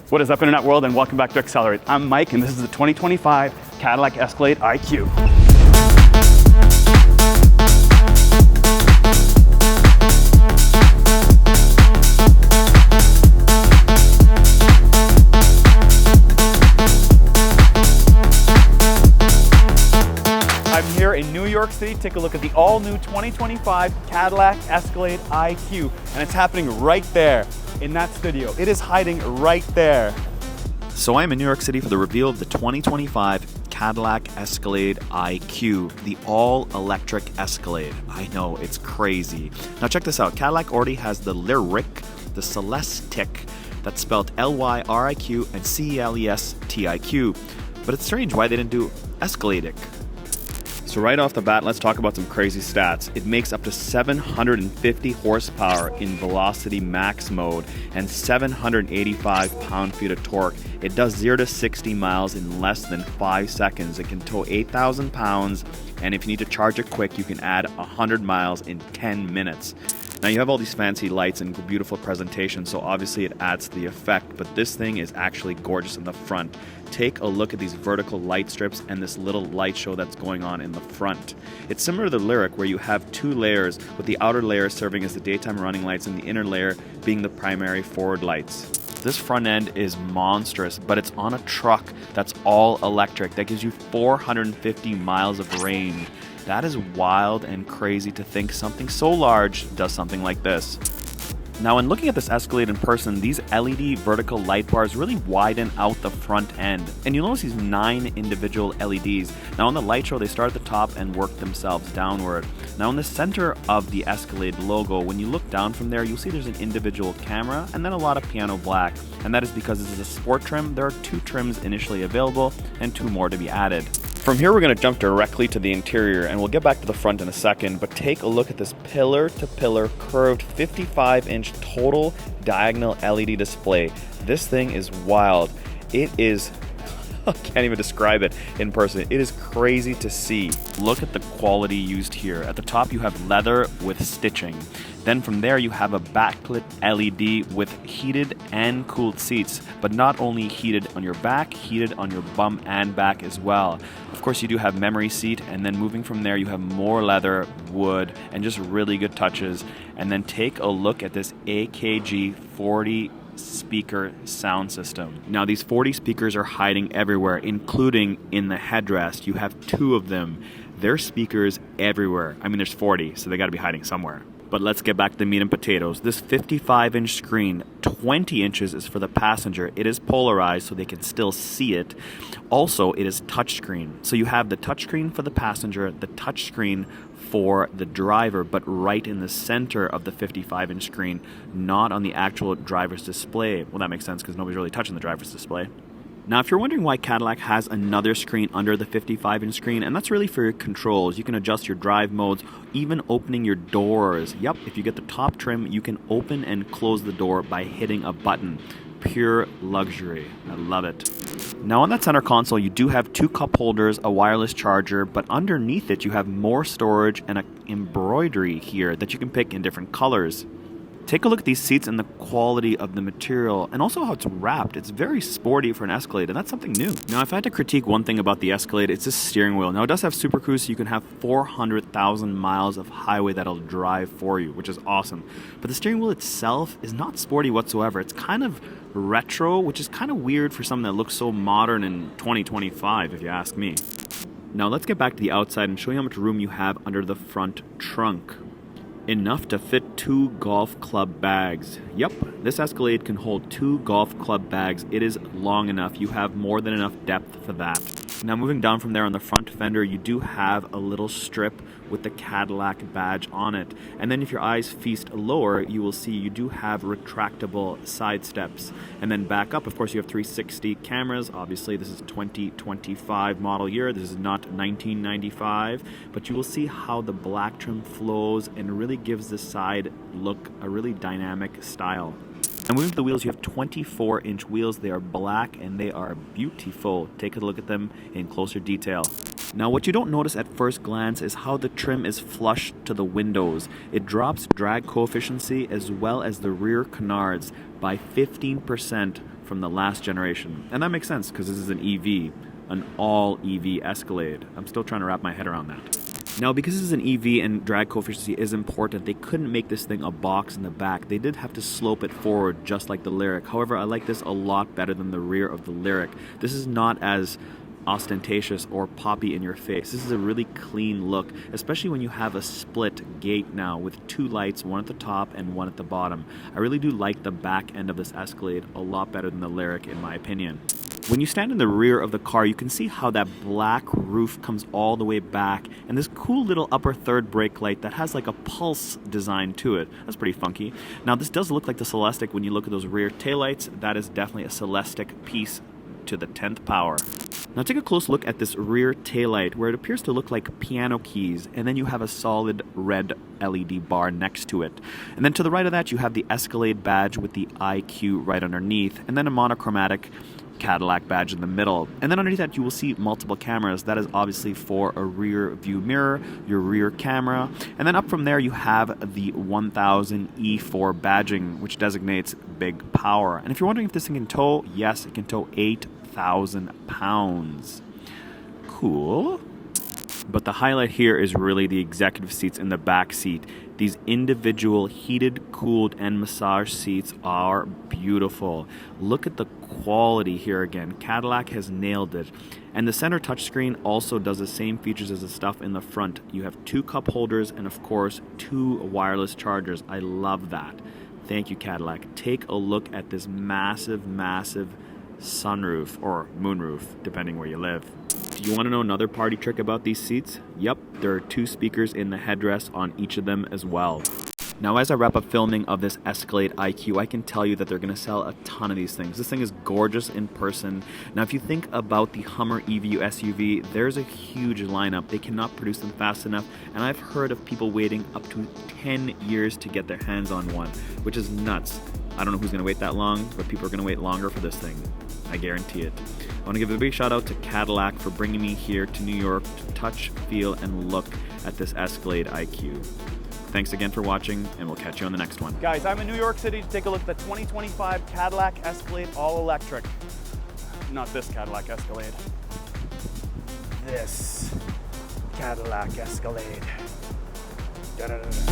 What is up, Internet world, and welcome back to Accelerate. I'm Mike, and this is the 2025 Cadillac Escalade IQ. I'm here in New York City. Take a look at the all-new 2025 Cadillac Escalade IQ, and it's happening right there in that studio. It is hiding right there. So I'm in New York City for the reveal of the 2025 Cadillac Escalade IQ, the all-electric Escalade. I know, it's crazy. Now check this out. Cadillac already has the Lyric, the Celestiq, that's spelled L-Y-R-I-Q and C-E-L-E-S-T-I-Q. But it's strange why they didn't do Escaladic. So right off the bat, let's talk about some crazy stats. It makes up to 750 horsepower in velocity max mode and 785 pound-feet of torque. It does 0 to 60 miles in less than 5 seconds. It can tow 8,000 pounds, and if you need to charge it quick, you can add 100 miles in 10 minutes. Now you have all these fancy lights and beautiful presentation, so obviously it adds to the effect, but this thing is actually gorgeous in the front. Take a look at these vertical light strips and this little light show that's going on in the front. It's similar to the Lyric, where you have two layers, with the outer layer serving as the daytime running lights and the inner layer being the primary forward lights. This front end is monstrous, but it's on a truck that's all electric. That gives you 450 miles of range. That is wild and crazy to think something so large does something like this. Now, when looking at this Escalade in person, these LED vertical light bars really widen out the front end. And you'll notice these 9 individual LEDs. Now, on the light show, they start at the top and work themselves downward. Now, in the center of the Escalade logo, when you look down from there, you'll see there's an individual camera and then a lot of piano black. And that is because this is a sport trim. There are 2 trims initially available and 2 more to be added. From here, we're going to jump directly to the interior, and we'll get back to the front in a second, but take a look at this pillar-to-pillar curved 55-inch total diagonal LED display. This thing is wild. It is, I can't even describe it in person. It is crazy to see. Look at the quality used here. At the top, you have leather with stitching. Then from there, you have a backlit LED with heated and cooled seats, but not only heated on your back, heated on your bum and back as well. Of course, you do have memory seat, and then moving from there, you have more leather, wood, and just really good touches. And then take a look at this AKG 40 speaker sound system. Now, these 40 speakers are hiding everywhere, including in the headrest. You have 2 of them. There's speakers everywhere. I mean, there's 40, so they got to be hiding somewhere. But let's get back to the meat and potatoes. This 55-inch screen, 20 inches is for the passenger. It is polarized so they can still see it. Also, it is touchscreen. So you have the touchscreen for the passenger, the touchscreen for the driver, but right in the center of the 55-inch screen, not on the actual driver's display. Well, that makes sense because nobody's really touching the driver's display. Now, if you're wondering why Cadillac has another screen under the 55-inch screen, and that's really for your controls. You can adjust your drive modes, even opening your doors. Yep, if you get the top trim, you can open and close the door by hitting a button. Pure luxury. I love it. Now, on that center console, you do have 2 cup holders, a wireless charger, but underneath it, you have more storage and an embroidery here that you can pick in different colors. Take a look at these seats and the quality of the material, and also how it's wrapped. It's very sporty for an Escalade, and that's something new. Now, if I had to critique one thing about the Escalade, it's the steering wheel. Now, it does have Super Cruise, so you can have 400,000 miles of highway that'll drive for you, which is awesome. But the steering wheel itself is not sporty whatsoever. It's kind of retro, which is kind of weird for something that looks so modern in 2025, if you ask me. Now, let's get back to the outside and show you how much room you have under the front trunk. Enough to fit 2 golf club bags. Yep, this Escalade can hold 2 golf club bags. It is long enough. You have more than enough depth for that. Now, moving down from there on the front fender, you do have a little strip with the Cadillac badge on it. And then if your eyes feast lower, you will see you do have retractable side steps. And then back up, of course, you have 360 cameras. Obviously, this is 2025 model year. This is not 1995. But you will see how the black trim flows and really gives the side look a really dynamic style. And moving to the wheels, you have 24-inch wheels. They are black and they are beautiful. Take a look at them in closer detail. Now, what you don't notice at first glance is how the trim is flush to the windows. It drops drag coefficient as well as the rear canards by 15% from the last generation. And that makes sense because this is an EV, an all EV Escalade. I'm still trying to wrap my head around that. Now, because this is an EV and drag coefficient is important, they couldn't make this thing a box in the back. They did have to slope it forward just like the Lyriq. However, I like this a lot better than the rear of the Lyriq. This is not as ostentatious or poppy in your face. This is a really clean look, especially when you have a split gate now with two lights, one at the top and one at the bottom. I really do like the back end of this Escalade a lot better than the Lyriq in my opinion. When you stand in the rear of the car, you can see how that black roof comes all the way back and this cool little upper third brake light that has like a pulse design to it. That's pretty funky. Now this does look like the Celestiq when you look at those rear taillights. That is definitely a Celestiq piece to the 10th power. Now take a close look at this rear taillight where it appears to look like piano keys, and then you have a solid red LED bar next to it. And then to the right of that you have the Escalade badge with the IQ right underneath, and then a monochromatic Cadillac badge in the middle. And then underneath that you will see multiple cameras. That is obviously for a rear view mirror, your rear camera. And then up from there you have the 1000 E4 badging, which designates big power. And if you're wondering if this thing can tow, yes, it can tow 8,000 pounds. Cool. But the highlight here is really the executive seats in the back seat. These individual heated, cooled, and massage seats are beautiful. Look at the quality here again. Cadillac has nailed it. And the center touchscreen also does the same features as the stuff in the front. You have 2 cup holders and of course 2 wireless chargers. I love that. Thank you, Cadillac. Take a look at this massive, massive sunroof or moonroof, depending where you live. Do you want to know another party trick about these seats? Yep, there are 2 speakers in the headrest on each of them as well. Now, as I wrap up filming of this Escalade IQ, I can tell you that they're going to sell a ton of these things. This thing is gorgeous in person. Now, if you think about the Hummer EVU SUV, there's a huge lineup. They cannot produce them fast enough, and I've heard of people waiting up to 10 years to get their hands on one, which is nuts. I don't know who's going to wait that long, but people are going to wait longer for this thing. I guarantee it. I want to give a big shout out to Cadillac for bringing me here to New York to touch, feel, and look at this Escalade IQ. Thanks again for watching, and we'll catch you on the next one. Guys, I'm in New York City to take a look at the 2025 Cadillac Escalade all-electric. Not this Cadillac Escalade. This Cadillac Escalade. Da-da-da-da.